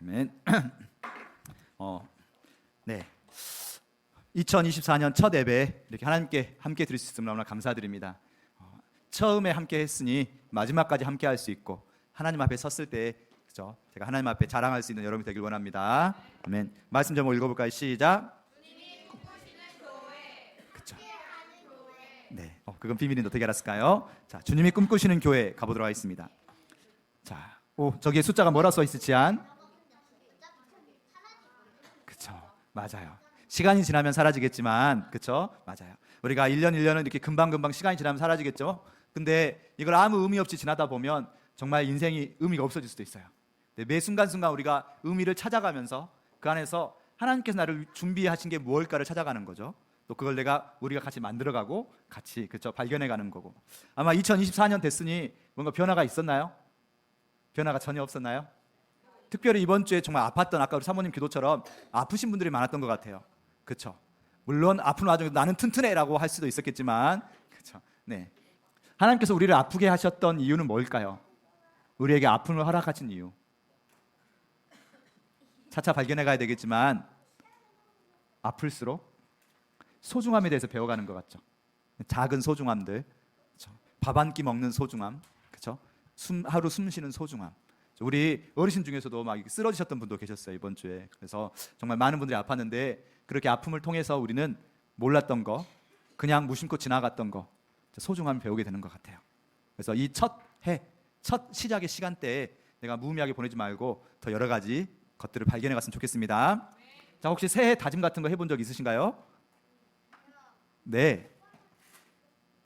아멘. 네. 2024년 첫 예배 이렇게 하나님께 함께 드릴 수 있음을 너무나 감사드립니다. 처음에 함께 했으니 마지막까지 함께 할 수 있고 하나님 앞에 섰을 때 그죠? 제가 하나님 앞에 자랑할 수 있는 여러분이 되길 원합니다. 아멘. 말씀 제목 읽어볼까요? 시작. 주님이 꿈꾸시는 교회. 그렇죠. 네. 그건 비밀인데 어떻게 알았을까요? 자, 주님이 꿈꾸시는 교회 가보도록 하겠습니다. 자, 저기에 숫자가 뭐라 써 있을지 안? 그렇죠. 맞아요. 시간이 지나면 사라지겠지만, 그렇죠? 맞아요. 우리가 1년은 이렇게 금방금방 시간이 지나면 사라지겠죠? 근데 이걸 아무 의미 없이 지나다 보면 정말 인생이 의미가 없어질 수도 있어요. 매 순간순간 우리가 의미를 찾아가면서 그 안에서 하나님께서 나를 준비하신 게 무엇일까를 찾아가는 거죠. 또 그걸 우리가 같이 만들어가고 같이 그렇죠? 발견해가는 거고. 아마 2024년 됐으니 뭔가 변화가 있었나요? 변화가 전혀 없었나요? 특별히 이번 주에 정말 아팠던 아까 우리 사모님 기도처럼 아프신 분들이 많았던 것 같아요. 그렇죠? 물론 아픈 와중에 나는 튼튼해라고 할 수도 있었겠지만, 그렇죠? 네. 하나님께서 우리를 아프게 하셨던 이유는 뭘까요? 우리에게 아픔을 허락하신 이유. 차차 발견해가야 되겠지만 아플수록 소중함에 대해서 배워가는 것 같죠. 작은 소중함들, 그렇죠? 밥 한 끼 먹는 소중함, 그렇죠? 하루 숨 쉬는 소중함. 우리 어르신 중에서도 막 쓰러지셨던 분도 계셨어요 이번 주에. 그래서 정말 많은 분들이 아팠는데 그렇게 아픔을 통해서 우리는 몰랐던 거, 그냥 무심코 지나갔던 거 소중함을 배우게 되는 것 같아요. 그래서 이 첫 시작의 시간대에 내가 무의미하게 보내지 말고 더 여러 가지 것들을 발견해 갔으면 좋겠습니다. 자, 혹시 새해 다짐 같은 거 해본 적 있으신가요? 네.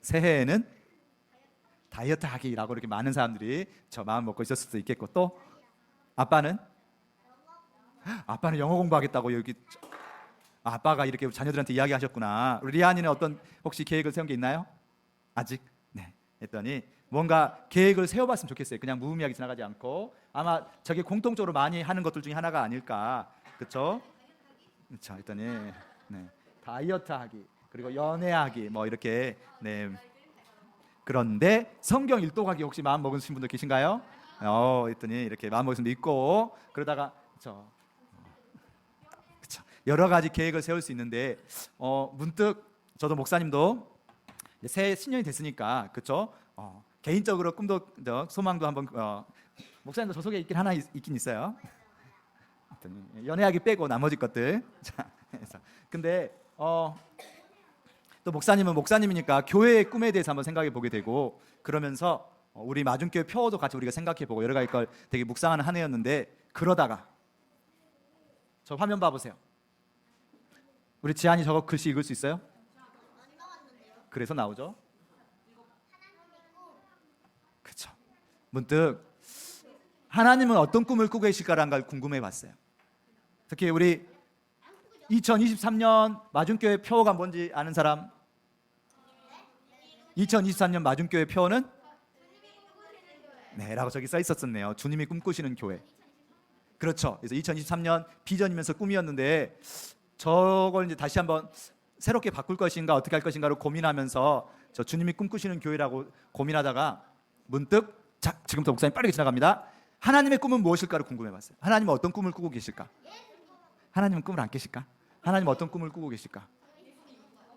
새해에는 다이어트 하기라고 이렇게 많은 사람들이 저 마음 먹고 있었을 수도 있겠고, 또 아빠는 영어 공부하겠다고 여기 아빠가 이렇게 자녀들한테 이야기하셨구나. 우리 리안이는 어떤 혹시 계획을 세운 게 있나요? 아직? 네. 했더니 뭔가 계획을 세워봤으면 좋겠어요. 그냥 무의미하게 지나가지 않고. 아마 저게 공통적으로 많이 하는 것들 중에 하나가 아닐까. 그렇죠? 자, 했더니 네. 다이어트 하기, 그리고 연애하기, 뭐 이렇게. 네. 그런데 성경 일독하기 혹시 마음 먹으신 분들 계신가요? 했더니 이렇게 마음 먹으신 분도 있고, 그러다가 그렇죠. 여러 가지 계획을 세울 수 있는데 문득 저도 목사님도 새해 신년이 됐으니까 그렇죠. 개인적으로 꿈도 소망도 한번 목사님도 저 속에 있긴 있어요. 연애하기 빼고 나머지 것들. 자, 그래서 근데 또 목사님은 목사님이니까 교회의 꿈에 대해서 한번 생각해 보게 되고, 그러면서 우리 마중교회 표어도 같이 우리가 생각해 보고 여러 가지 걸 되게 묵상하는 한 해였는데, 그러다가 저 화면 봐보세요. 우리 지한이 저거 글씨 읽을 수 있어요? 그래서 나오죠. 그렇죠. 문득 하나님은 어떤 꿈을 꾸고 계실까라는 걸 궁금해 봤어요. 특히 우리 2023년 마중교회 표어가 뭔지 아는 사람? 2023년 마중교회 표어는? 네, 라고 저기 써 있었었네요. 주님이 꿈꾸시는 교회. 그렇죠. 그래서 2023년 비전이면서 꿈이었는데 저걸 이제 다시 한번 새롭게 바꿀 것인가 어떻게 할 것인가를 고민하면서 저 주님이 꿈꾸시는 교회라고 고민하다가 문득 지금부터 목사님 빠르게 지나갑니다. 하나님의 꿈은 무엇일까를 궁금해봤어요. 하나님은 어떤 꿈을 꾸고 계실까? 하나님은 꿈을 안 깨실까? 하나님은 어떤 꿈을 꾸고 계실까?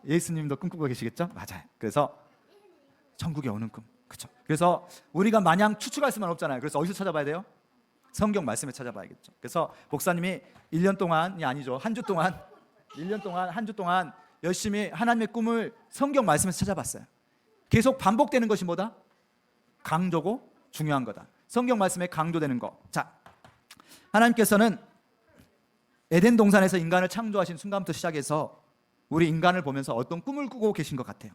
예수님도 꿈꾸고 계시겠죠? 맞아요. 그래서 천국에 오는 꿈, 그렇죠? 그래서 우리가 마냥 추측할 수만 없잖아요. 그래서 어디서 찾아봐야 돼요? 성경 말씀에 찾아봐야겠죠. 그래서 목사님이 1년 동안이 아니죠. 한 주 동안 열심히 하나님의 꿈을 성경 말씀에서 찾아봤어요. 계속 반복되는 것이 뭐다? 강조고 중요한 거다. 성경 말씀에 강조되는 거. 자, 하나님께서는 에덴 동산에서 인간을 창조하신 순간부터 시작해서 우리 인간을 보면서 어떤 꿈을 꾸고 계신 것 같아요.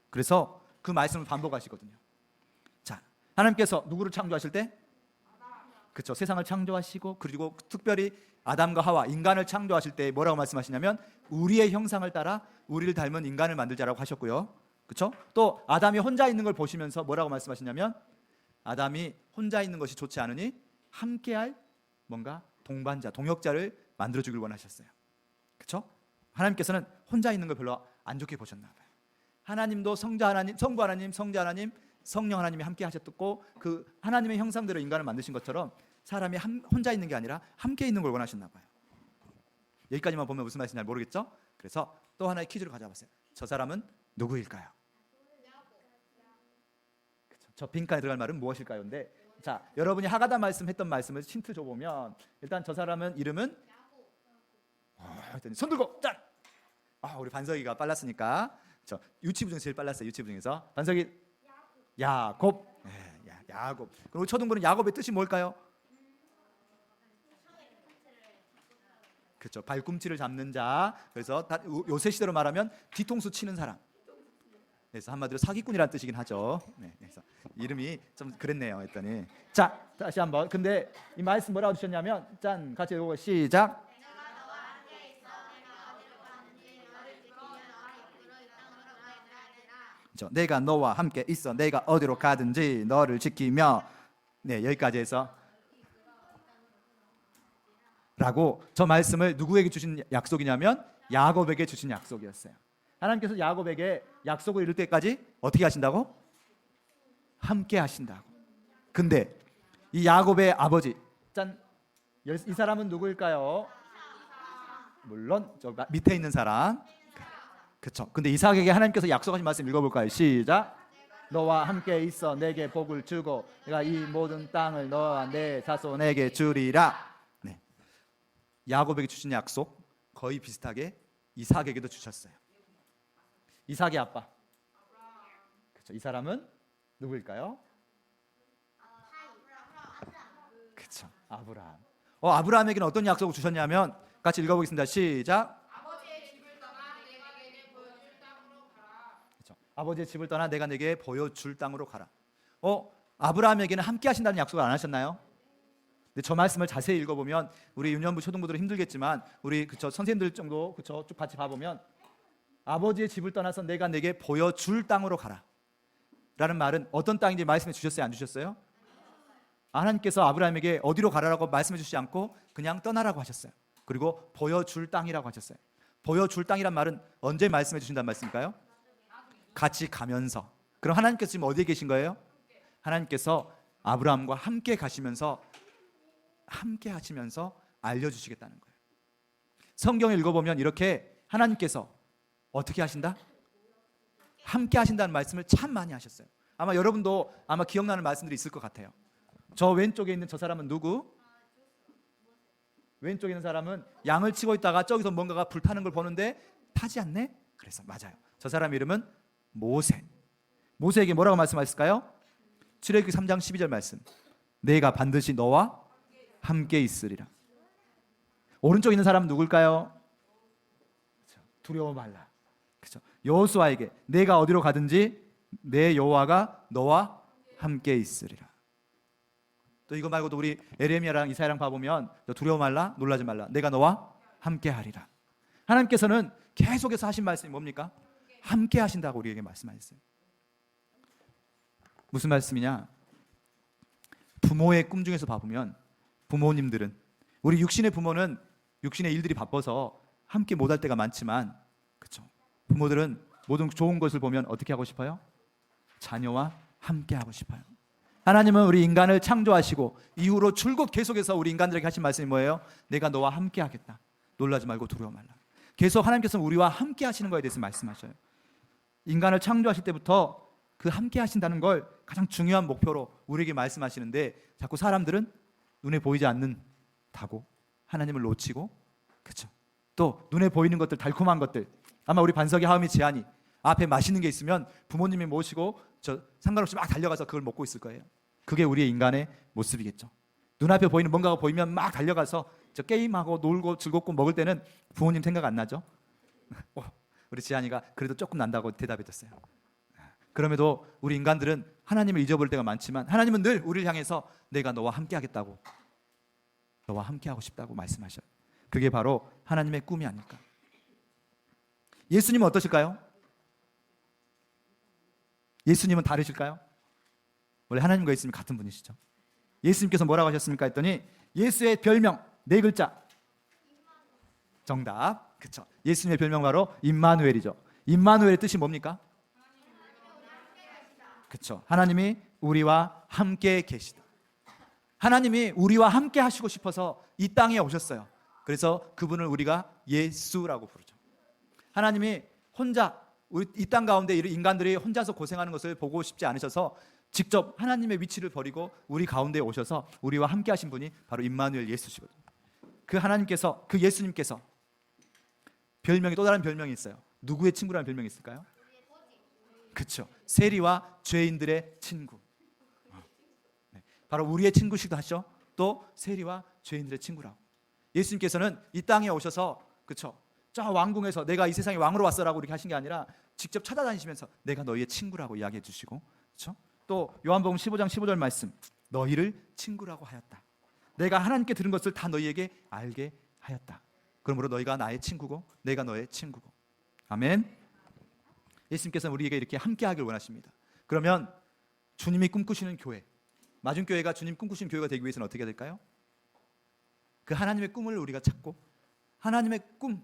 그래서 그 말씀을 반복하시거든요. 자, 하나님께서 누구를 창조하실 때? 그렇죠. 세상을 창조하시고, 그리고 특별히 아담과 하와 인간을 창조하실 때 뭐라고 말씀하시냐면 우리의 형상을 따라 우리를 닮은 인간을 만들자라고 하셨고요. 그렇죠? 또 아담이 혼자 있는 걸 보시면서 뭐라고 말씀하시냐면 아담이 혼자 있는 것이 좋지 않으니 함께할 뭔가 동반자, 동역자를 만들어 주길 원하셨어요. 그렇죠? 하나님께서는 혼자 있는 걸 별로 안 좋게 보셨나 봐요. 하나님도 성부 하나님, 성자 하나님, 성령 하나님이 함께 하셨고, 그 하나님의 형상대로 인간을 만드신 것처럼 사람이 혼자 있는 게 아니라 함께 있는 걸 원하셨나 봐요. 여기까지만 보면 무슨 말인지 잘 모르겠죠? 그래서 또 하나의 퀴즈를 가져와봤어요. 저 사람은 누구일까요? 저 빈칸에 들어갈 말은 무엇일까요? 근데 자, 여러분이 하가다 말씀했던 말씀을 힌트 줘보면 일단 저 사람은 이름은 했더니 손 들고 짠! 우리 반석이가 빨랐으니까 저 유치부 중에서 제일 빨랐어요. 유치부 중에서 반석이 야곱. 야곱. 그리고 초등부는 야곱의 뜻이 뭘까요? 그렇죠. 발꿈치를 잡는 자. 그래서 요새 시대로 말하면 뒤통수 치는 사람. 그래서 한마디로 사기꾼이라는 뜻이긴 하죠. 네, 그래서 이름이 좀 그랬네요. 했더니 자, 다시 한번. 근데 이 말씀 뭐라고 주셨냐면 짠, 같이 읽고 시작. 내가 너와 함께 있어. 내가 어디로 가든지 너를 지키며. 네, 여기까지 해서 라고 저 말씀을 누구에게 주신 약속이냐면 야곱에게 주신 약속이었어요. 하나님께서 야곱에게 약속을 이룰 때까지 어떻게 하신다고? 함께 하신다고. 근데 이 야곱의 아버지 짠, 이 사람은 누구일까요? 물론 저 밑에 있는 사람. 그렇죠. 근데 이삭에게 하나님께서 약속하신 말씀 읽어볼까요? 시작. 너와 함께 있어 내게 복을 주고 내가 이 모든 땅을 너와 내 자손에게 주리라. 네. 야곱에게 주신 약속 거의 비슷하게 이삭에게도 주셨어요. 이삭의 아빠. 그렇죠. 이 사람은 누구일까요? 그렇죠. 아브라함. 아브라함에게는 어떤 약속을 주셨냐면 같이 읽어보겠습니다. 시작. 아버지의 집을 떠나 내가 내게 보여줄 땅으로 가라. 아브라함에게는 함께 하신다는 약속을 안 하셨나요? 근데 저 말씀을 자세히 읽어보면 우리 유년부 초등부들은 힘들겠지만 우리 선생님들 정도 쭉 같이 봐보면 아버지의 집을 떠나서 내가 내게 보여줄 땅으로 가라 라는 말은 어떤 땅인지 말씀해 주셨어요? 안 주셨어요? 하나님께서 아브라함에게 어디로 가라라고 말씀해 주시지 않고 그냥 떠나라고 하셨어요. 그리고 보여줄 땅이라고 하셨어요. 보여줄 땅이란 말은 언제 말씀해 주신다는 말씀일까요? 같이 가면서. 그럼 하나님께서 지금 어디에 계신 거예요? 하나님께서 아브라함과 함께 가시면서 함께 하시면서 알려주시겠다는 거예요. 성경을 읽어보면 이렇게 하나님께서 어떻게 하신다? 함께 하신다는 말씀을 참 많이 하셨어요. 아마 여러분도 아마 기억나는 말씀들이 있을 것 같아요. 저 왼쪽에 있는 저 사람은 누구? 왼쪽에 있는 사람은 양을 치고 있다가 저기서 뭔가가 불타는 걸 보는데 타지 않네? 그래서 맞아요. 저 사람 이름은 모세. 모세에게 뭐라고 말씀하셨을까요? 출애굽기 3장 12절 말씀. 내가 반드시 너와 함께 있으리라. 오른쪽에 있는 사람은 누굴까요? 두려워 말라. 그렇죠. 여호수아에게 내가 어디로 가든지 내 여호와가 너와 함께 있으리라. 또 이거 말고도 우리 에레미야랑 이사야랑 봐보면 두려워 말라, 놀라지 말라. 내가 너와 함께 하리라. 하나님께서는 계속해서 하신 말씀이 뭡니까? 함께 하신다고 우리에게 말씀하셨어요. 무슨 말씀이냐? 부모의 꿈 중에서 봐보면 부모님들은 우리 육신의 부모는 육신의 일들이 바빠서 함께 못할 때가 많지만 그렇죠. 부모들은 모든 좋은 것을 보면 어떻게 하고 싶어요? 자녀와 함께 하고 싶어요. 하나님은 우리 인간을 창조하시고 이후로 줄곧 계속해서 우리 인간들에게 하신 말씀이 뭐예요? 내가 너와 함께 하겠다. 놀라지 말고 두려워 말라. 계속 하나님께서는 우리와 함께 하시는 것에 대해서 말씀하셔요. 인간을 창조하실 때부터 그 함께 하신다는 걸 가장 중요한 목표로 우리에게 말씀하시는데 자꾸 사람들은 눈에 보이지 않는다고 하나님을 놓치고 그렇죠. 또 눈에 보이는 것들, 달콤한 것들. 아마 우리 반석이 하음이 지안이 앞에 맛있는 게 있으면 부모님이 모시고 상관없이 막 달려가서 그걸 먹고 있을 거예요. 그게 우리의 인간의 모습이겠죠. 눈앞에 보이는 뭔가가 보이면 막 달려가서 게임하고 놀고 즐겁고 먹을 때는 부모님 생각 안 나죠? 우리 지안이가 그래도 조금 난다고 대답해줬어요. 그럼에도 우리 인간들은 하나님을 잊어버릴 때가 많지만 하나님은 늘 우리를 향해서 내가 너와 함께 하겠다고, 너와 함께 하고 싶다고 말씀하셔요. 그게 바로 하나님의 꿈이 아닐까. 예수님은 어떠실까요? 예수님은 다르실까요? 원래 하나님과 예수님 같은 분이시죠. 예수님께서 뭐라고 하셨습니까? 했더니 예수의 별명 4글자. 정답. 그렇죠. 예수님의 별명 바로 임마누엘이죠. 임마누엘의 뜻이 뭡니까? 그렇죠. 하나님이 우리와 함께 계시다. 하나님이 우리와 함께 하시고 싶어서 이 땅에 오셨어요. 그래서 그분을 우리가 예수라고 부르죠. 하나님이 혼자 우리 이 땅 가운데 이 인간들이 혼자서 고생하는 것을 보고 싶지 않으셔서 직접 하나님의 위치를 버리고 우리 가운데 오셔서 우리와 함께 하신 분이 바로 임마누엘 예수시거든요. 그 하나님께서, 그 예수님께서 별명이, 또 다른 별명이 있어요. 누구의 친구라는 별명이 있을까요? 그렇죠. 세리와 죄인들의 친구. 바로 우리의 친구시기도 하죠. 또 세리와 죄인들의 친구라고. 예수님께서는 이 땅에 오셔서, 그렇죠, 저 왕궁에서 내가 이 세상의 왕으로 왔어라고 이렇게 하신 게 아니라 직접 찾아다니시면서 내가 너희의 친구라고 이야기해 주시고, 그렇죠? 또 요한복음 15장 15절 말씀, 너희를 친구라고 하였다. 내가 하나님께 들은 것을 다 너희에게 알게 하였다. 그러므로 너희가 나의 친구고 내가 너의 친구고. 아멘. 예수님께서는 우리에게 이렇게 함께하길 원하십니다. 그러면 주님이 꿈꾸시는 교회, 마중교회가 주님 꿈꾸시는 교회가 되기 위해서는 어떻게 해야 될까요? 그 하나님의 꿈을 우리가 찾고, 하나님의 꿈,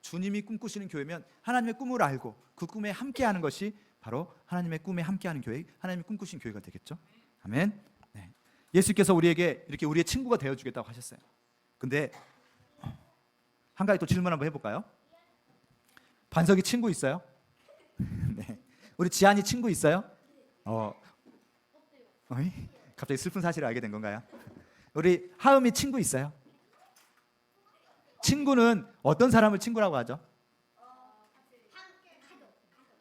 주님이 꿈꾸시는 교회면 하나님의 꿈을 알고 그 꿈에 함께하는 것이 바로 하나님의 꿈에 함께하는 교회, 하나님이 꿈꾸신 교회가 되겠죠. 아멘. 네. 예수께서 우리에게 이렇게 우리의 친구가 되어주겠다고 하셨어요. 근데 한 가지 또 질문 한번 해볼까요? 반석이 친구 있어요? 네. 우리 지안이 친구 있어요? 어이? 갑자기 슬픈 사실을 알게 된 건가요? 우리 하음이 친구 있어요? 친구는 어떤 사람을 친구라고 하죠?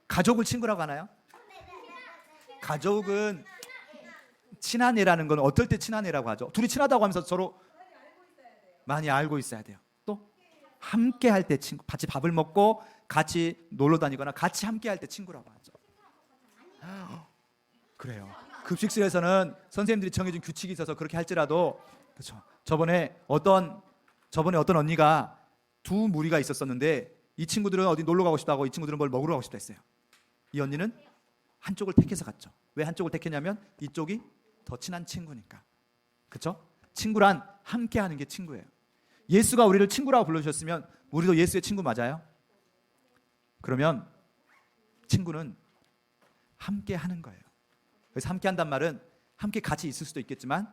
가족을 친구라고 하나요? 가족은 친한 애라는 건 어떨 때 친한 애라고 하죠? 둘이 친하다고 하면서 서로 많이 알고 있어야 돼요. 또 함께 할 때 친구, 같이 밥을 먹고 같이 놀러 다니거나 같이 함께 할 때 친구라고 하죠. 그래요. 급식실에서는 선생님들이 정해준 규칙이 있어서 그렇게 할지라도, 그렇죠. 저번에 어떤 언니가 두 무리가 있었었는데 이 친구들은 어디 놀러 가고 싶다고, 이 친구들은 뭘 먹으러 가고 싶다 했어요. 이 언니는 한쪽을 택해서 갔죠. 왜 한쪽을 택했냐면 이쪽이 더 친한 친구니까. 그렇죠? 친구란 함께 하는 게 친구예요. 예수가 우리를 친구라고 불러주셨으면 우리도 예수의 친구 맞아요? 그러면 친구는 함께 하는 거예요. 그래서 함께 한단 말은 함께 같이 있을 수도 있겠지만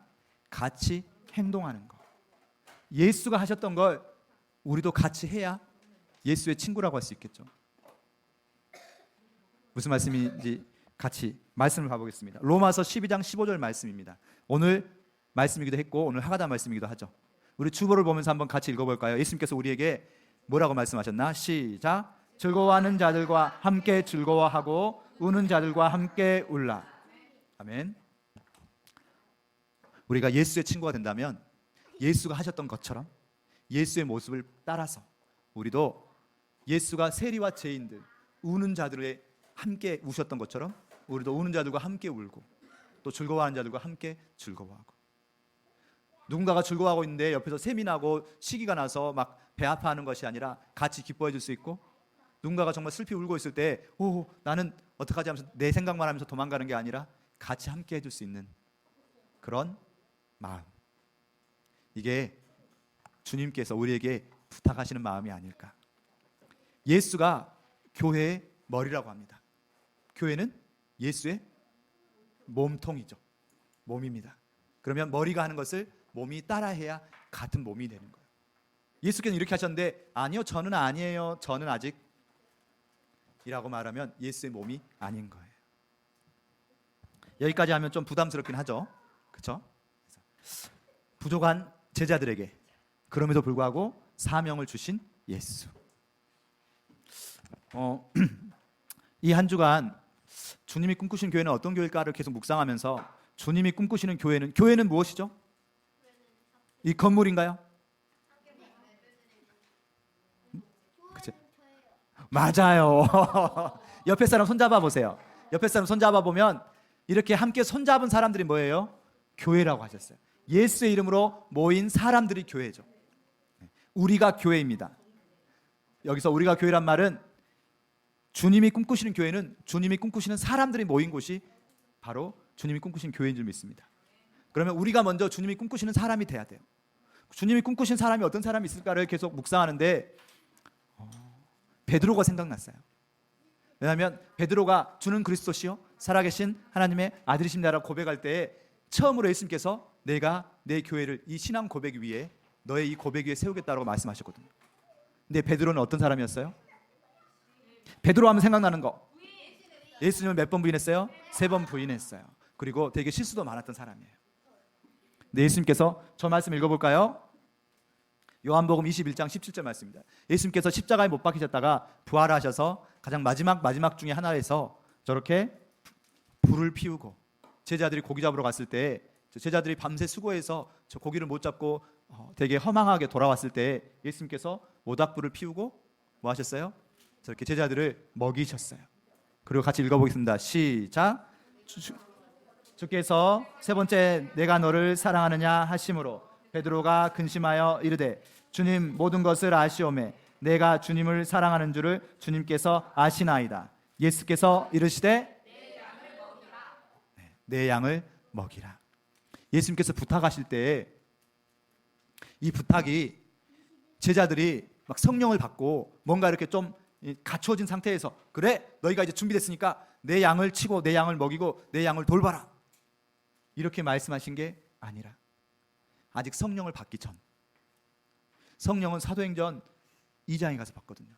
같이 행동하는 거. 예수가 하셨던 걸 우리도 같이 해야 예수의 친구라고 할 수 있겠죠. 무슨 말씀인지 같이 말씀을 봐보겠습니다. 로마서 12장 15절 말씀입니다. 오늘 말씀이기도 했고 오늘 하가다 말씀이기도 하죠. 우리 주보를 보면서 한번 같이 읽어볼까요? 예수님께서 우리에게 뭐라고 말씀하셨나? 시작. 즐거워하는 자들과 함께 즐거워하고 우는 자들과 함께 울라. 아멘. 우리가 예수의 친구가 된다면 예수가 하셨던 것처럼 예수의 모습을 따라서 우리도 예수가 세리와 죄인들, 우는 자들의 함께 우셨던 것처럼 우리도 우는 자들과 함께 울고 또 즐거워하는 자들과 함께 즐거워하고, 누군가가 즐거워하고 있는데 옆에서 셈이 나고 시기가 나서 막 배 아파하는 것이 아니라 같이 기뻐해 줄 수 있고, 누군가가 정말 슬피 울고 있을 때 나는 어떡하지 하면서 내 생각만 하면서 도망가는 게 아니라 같이 함께 해줄 수 있는 그런 마음, 이게 주님께서 우리에게 부탁하시는 마음이 아닐까. 예수가 교회의 머리라고 합니다. 교회는 예수의 몸통이죠. 몸입니다. 그러면 머리가 하는 것을 몸이 따라해야 같은 몸이 되는 거예요. 예수께서는 이렇게 하셨는데 아니요, 저는 아니에요, 저는 아직 이라고 말하면 예수의 몸이 아닌 거예요. 여기까지 하면 좀 부담스럽긴 하죠. 그렇죠? 부족한 제자들에게 그럼에도 불구하고 사명을 주신 예수. 이 한 주간 주님이 꿈꾸신 교회는 어떤 교회일까를 계속 묵상하면서 주님이 꿈꾸시는 교회는 무엇이죠? 이 건물인가요? 그치? 맞아요. 옆에 사람 손잡아 보세요. 옆에 사람 손잡아 보면 이렇게 함께 손잡은 사람들이 뭐예요? 교회라고 하셨어요. 예수의 이름으로 모인 사람들이 교회죠. 우리가 교회입니다. 여기서 우리가 교회란 말은 주님이 꿈꾸시는 교회는 주님이 꿈꾸시는 사람들이 모인 곳이 바로 주님이 꿈꾸신 교회인 줄 믿습니다. 그러면 우리가 먼저 주님이 꿈꾸시는 사람이 돼야 돼요. 주님이 꿈꾸신 사람이 어떤 사람이 있을까를 계속 묵상하는데 베드로가 생각났어요. 왜냐하면 베드로가 주는 그리스도시요 살아계신 하나님의 아들이십니다라고 고백할 때 처음으로 예수님께서 내가 내 교회를 이 신앙 고백 위에 너의 이 고백 위에 세우겠다라고 말씀하셨거든요. 근데 베드로는 어떤 사람이었어요? 베드로 하면 생각나는 거, 예수님을 몇 번 부인했어요? 3번 부인했어요. 그리고 되게 실수도 많았던 사람이에요. 근데 예수님께서 저 말씀 읽어볼까요? 요한복음 21장 17절 말씀입니다. 예수님께서 십자가에 못 박히셨다가 부활하셔서 가장 마지막 중에 하나에서 저렇게 불을 피우고 제자들이 고기 잡으러 갔을 때 제자들이 밤새 수고해서 저 고기를 못 잡고 되게 허망하게 돌아왔을 때 예수님께서 모닥불을 피우고 뭐 하셨어요? 저렇게 제자들을 먹이셨어요. 그리고 같이 읽어보겠습니다. 시작. 주께서 3번째 내가 너를 사랑하느냐 하심으로 베드로가 근심하여 이르되 주님 모든 것을 아시오매 내가 주님을 사랑하는 줄을 주님께서 아시나이다. 예수께서 이르시되 내 양을 먹이라. 예수님께서 부탁하실 때 이 부탁이 제자들이 막 성령을 받고 뭔가 이렇게 좀 갖추어진 상태에서 그래 너희가 이제 준비됐으니까 내 양을 치고 내 양을 먹이고 내 양을 돌봐라 이렇게 말씀하신 게 아니라 아직 성령을 받기 전, 성령은 사도행전 2장에 가서 받거든요.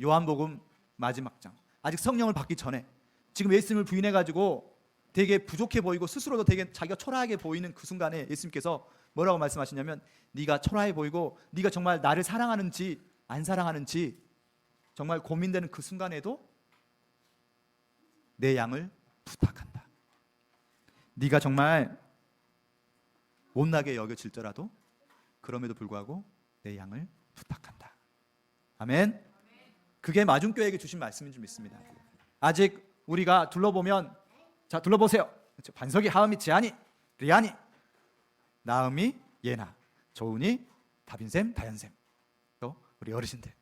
요한복음 마지막 장, 아직 성령을 받기 전에 지금 예수님을 부인해가지고 되게 부족해 보이고 스스로도 되게 자기가 초라하게 보이는 그 순간에 예수님께서 뭐라고 말씀하시냐면 네가 초라해 보이고 네가 정말 나를 사랑하는지 안 사랑하는지 정말 고민되는 그 순간에도 내 양을 부탁한다. 네가 정말 못나게 여겨질더라도 그럼에도 불구하고 내 양을 부탁한다. 아멘. 그게 마중교회에게 주신 말씀인 줄 믿습니다. 아직 우리가 둘러보면 자 둘러보세요. 반석이, 하음이, 지안이, 리안이, 나음이, 예나, 조은이, 다빈쌤, 다현쌤, 또 우리 어르신들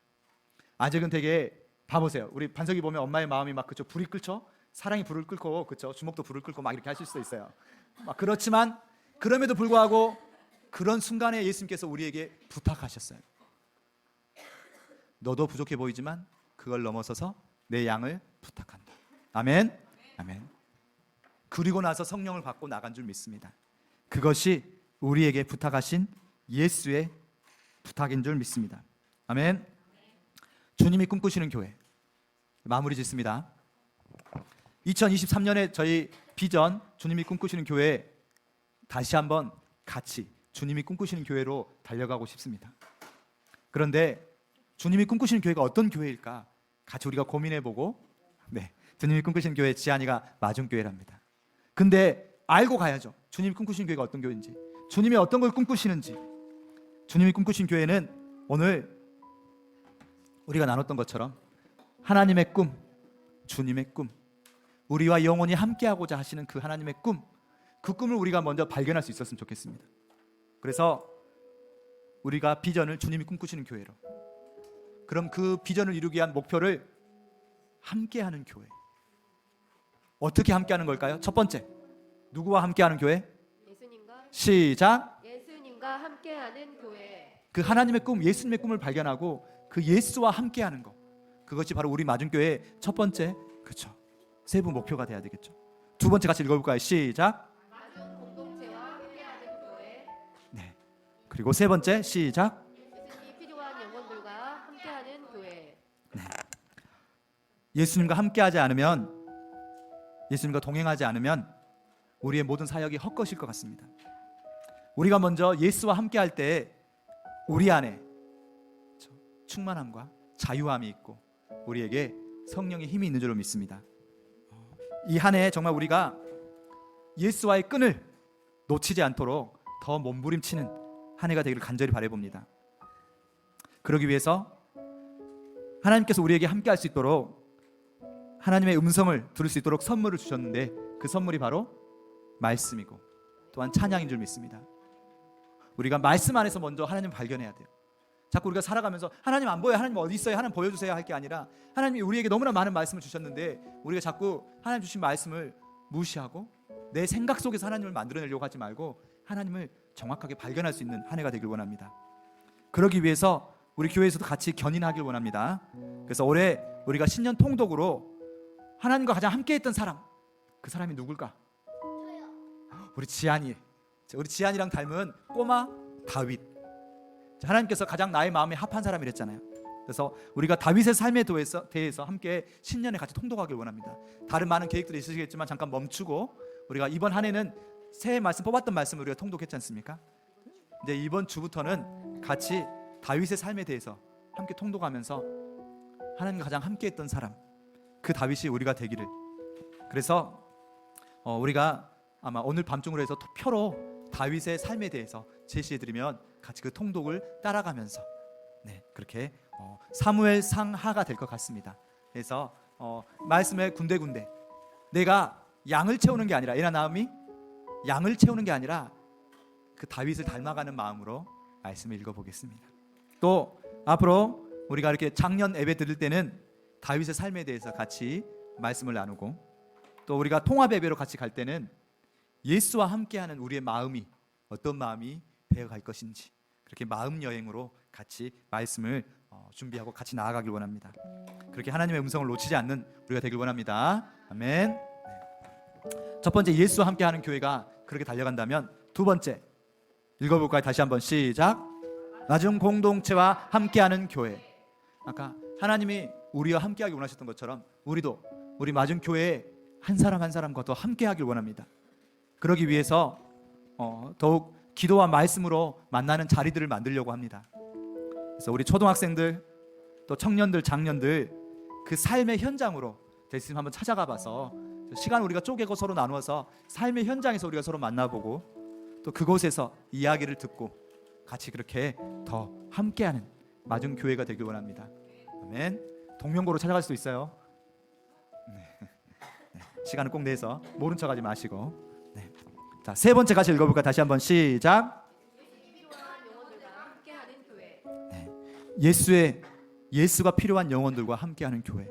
아직은 되게 봐보세요. 우리 반석이 보면 엄마의 마음이 막 그쵸 불이 끓죠. 사랑이 불을 끓고 그쵸 주먹도 불을 끓고 막 이렇게 하실 수도 있어요. 막 그렇지만 그럼에도 불구하고 그런 순간에 예수님께서 우리에게 부탁하셨어요. 너도 부족해 보이지만 그걸 넘어서서 내 양을 부탁한다. 아멘. 아멘. 그리고 나서 성령을 받고 나간 줄 믿습니다. 그것이 우리에게 부탁하신 예수의 부탁인 줄 믿습니다. 아멘. 주님이 꿈꾸시는 교회 마무리 짓습니다. 2023년에 저희 비전 주님이 꿈꾸시는 교회 다시 한번 같이 주님이 꿈꾸시는 교회로 달려가고 싶습니다. 그런데 주님이 꿈꾸시는 교회가 어떤 교회일까 같이 우리가 고민해보고 주님이 꿈꾸시는 교회 지안이가 마중교회랍니다. 근데 알고 가야죠. 주님이 꿈꾸시는 교회가 어떤 교회인지, 주님이 어떤 걸 꿈꾸시는지. 주님이 꿈꾸신 교회는 오늘 우리가 나눴던 것처럼 하나님의 꿈, 주님의 꿈, 우리와 영원히 함께하고자 하시는 그 하나님의 꿈, 그 꿈을 우리가 먼저 발견할 수 있었으면 좋겠습니다. 그래서 우리가 비전을 주님이 꿈꾸시는 교회로, 그럼 그 비전을 이루기 위한 목표를 함께하는 교회. 어떻게 함께하는 걸까요? 첫 번째, 누구와 함께하는 교회? 예수님과 시작. 예수님과 함께하는 교회. 그 하나님의 꿈, 예수님의 꿈을 발견하고 그 예수와 함께하는 것, 그것이 바로 우리 마중교회의 첫 번째, 그렇죠, 세부 목표가 돼야 되겠죠. 두 번째 같이 읽어볼까요? 시작. 마중 공동체와 함께하는 교회. 네. 그리고 세 번째 시작. 예수님이 필요한 영혼들과 함께하는 교회. 예수님과 함께하지 않으면, 예수님과 동행하지 않으면 우리의 모든 사역이 헛것일 것 같습니다. 우리가 먼저 예수와 함께할 때 우리 안에 충만함과 자유함이 있고 우리에게 성령의 힘이 있는 줄로 믿습니다. 이 한 해 정말 우리가 예수와의 끈을 놓치지 않도록 더 몸부림치는 한 해가 되기를 간절히 바라봅니다. 그러기 위해서 하나님께서 우리에게 함께할 수 있도록, 하나님의 음성을 들을 수 있도록 선물을 주셨는데 그 선물이 바로 말씀이고 또한 찬양인 줄 믿습니다. 우리가 말씀 안에서 먼저 하나님을 발견해야 돼요. 자꾸 우리가 살아가면서 하나님 안 보여요, 하나님 어디 있어요, 하나님 보여주세요 할 게 아니라 하나님이 우리에게 너무나 많은 말씀을 주셨는데 우리가 자꾸 하나님 주신 말씀을 무시하고 내 생각 속에서 하나님을 만들어내려고 하지 말고 하나님을 정확하게 발견할 수 있는 한 해가 되길 원합니다. 그러기 위해서 우리 교회에서도 같이 견인하길 원합니다. 그래서 올해 우리가 신년 통독으로 하나님과 가장 함께했던 사람, 그 사람이 누굴까? 우리 지안이, 우리 지한이랑 닮은 꼬마 다윗. 하나님께서 가장 나의 마음에 합한 사람이랬잖아요. 그래서 우리가 다윗의 삶에 대해서 함께 신년에 같이 통독하길 원합니다. 다른 많은 계획들이 있으시겠지만 잠깐 멈추고 우리가 이번 한 해는 새해 말씀 뽑았던 말씀을 우리가 통독했지 않습니까? 이제 이번 주부터는 같이 다윗의 삶에 대해서 함께 통독하면서 하나님과 가장 함께했던 사람, 그 다윗이 우리가 되기를. 그래서 우리가 아마 오늘 밤중으로 해서 표로 다윗의 삶에 대해서 제시해드리면 같이 그 통독을 따라가면서 그렇게 사무엘 상하가 될 것 같습니다. 그래서 말씀의 군데군데 내가 양을 채우는 게 아니라, 에나 나음이 양을 채우는 게 아니라 그 다윗을 닮아가는 마음으로 말씀을 읽어보겠습니다. 또 앞으로 우리가 이렇게 작년 예배 드릴 때는 다윗의 삶에 대해서 같이 말씀을 나누고, 또 우리가 통합 예배로 같이 갈 때는 예수와 함께하는 우리의 마음이 어떤 마음이 되어갈 것인지, 그렇게 마음 여행으로 같이 말씀을 준비하고 같이 나아가길 원합니다. 그렇게 하나님의 음성을 놓치지 않는 우리가 되길 원합니다. 아멘. 첫 번째, 예수와 함께하는 교회가 그렇게 달려간다면, 두 번째 읽어볼까요? 다시 한번 시작. 낮은 공동체와 함께하는 교회. 아까 하나님이 우리와 함께하기 원하셨던 것처럼 우리도 우리 맞은 교회에 한 사람 한 사람과 더 함께하길 원합니다. 그러기 위해서 더욱 기도와 말씀으로 만나는 자리들을 만들려고 합니다. 그래서 우리 초등학생들, 또 청년들, 장년들 그 삶의 현장으로 됐으면 한번 찾아가 봐서 시간 우리가 쪼개고 서로 나누어서 삶의 현장에서 우리가 서로 만나보고, 또 그곳에서 이야기를 듣고 같이 그렇게 더 함께하는 맞은 교회가 되길 원합니다. 아멘. 동명고로 찾아갈 수도 있어요. 시간을 꼭 내서 모른 척하지 마시고. 자, 세 번째 같이 읽어볼까? 다시 한번 시작. 필요한 영혼들과 함께하는 교회. 예수가 필요한 영혼들과 함께하는 교회.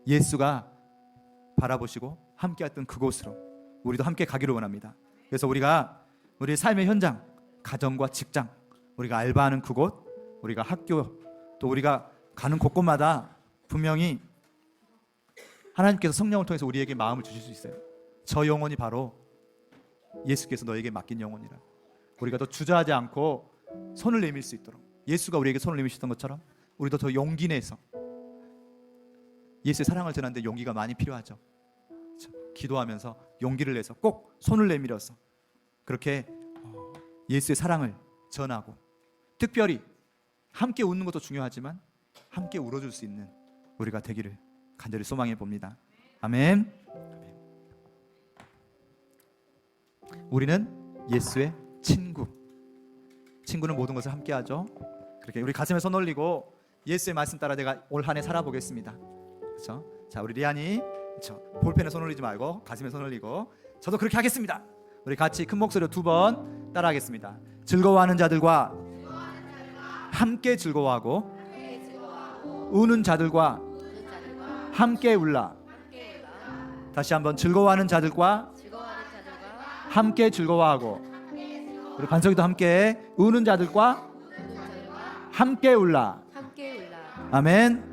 예수가 바라보시고 함께했던 그곳으로 우리도 함께 가기를 원합니다. 그래서 우리가 우리 삶의 현장, 가정과 직장, 우리가 알바하는 그곳, 우리가 학교, 또 우리가 가는 곳곳마다 분명히 하나님께서 성령을 통해서 우리에게 마음을 주실 수 있어요. 저 영혼이 바로 예수께서 너에게 맡긴 영혼이라. 우리가 더 주저하지 않고 손을 내밀 수 있도록, 예수가 우리에게 손을 내미셨던 것처럼 우리도 더 용기 내서, 예수의 사랑을 전하는데 용기가 많이 필요하죠. 그렇죠? 기도하면서 용기를 내서 꼭 손을 내밀어서 그렇게 예수의 사랑을 전하고, 특별히 함께 웃는 것도 중요하지만 함께 울어줄 수 있는 우리가 되기를 간절히 소망해 봅니다. 아멘. 우리는 예수의 친구는 모든 것을 함께 하죠. 그렇게 우리 가슴에 손 올리고 예수의 말씀 따라 내가 올 한 해 살아보겠습니다. 그렇죠? 자, 우리 리안이, 그렇죠? 볼펜에 손 올리지 말고 가슴에 손 올리고, 저도 그렇게 하겠습니다. 우리 같이 큰 목소리로 2번 따라하겠습니다. 즐거워하는 자들과 함께 즐거워하고, 우는 자들과 함께 울라. 다시 한번, 즐거워하는 자들과 함께 즐거워하고, 우리 반석이도 함께, 우는 자들과 함께 울라. 아멘.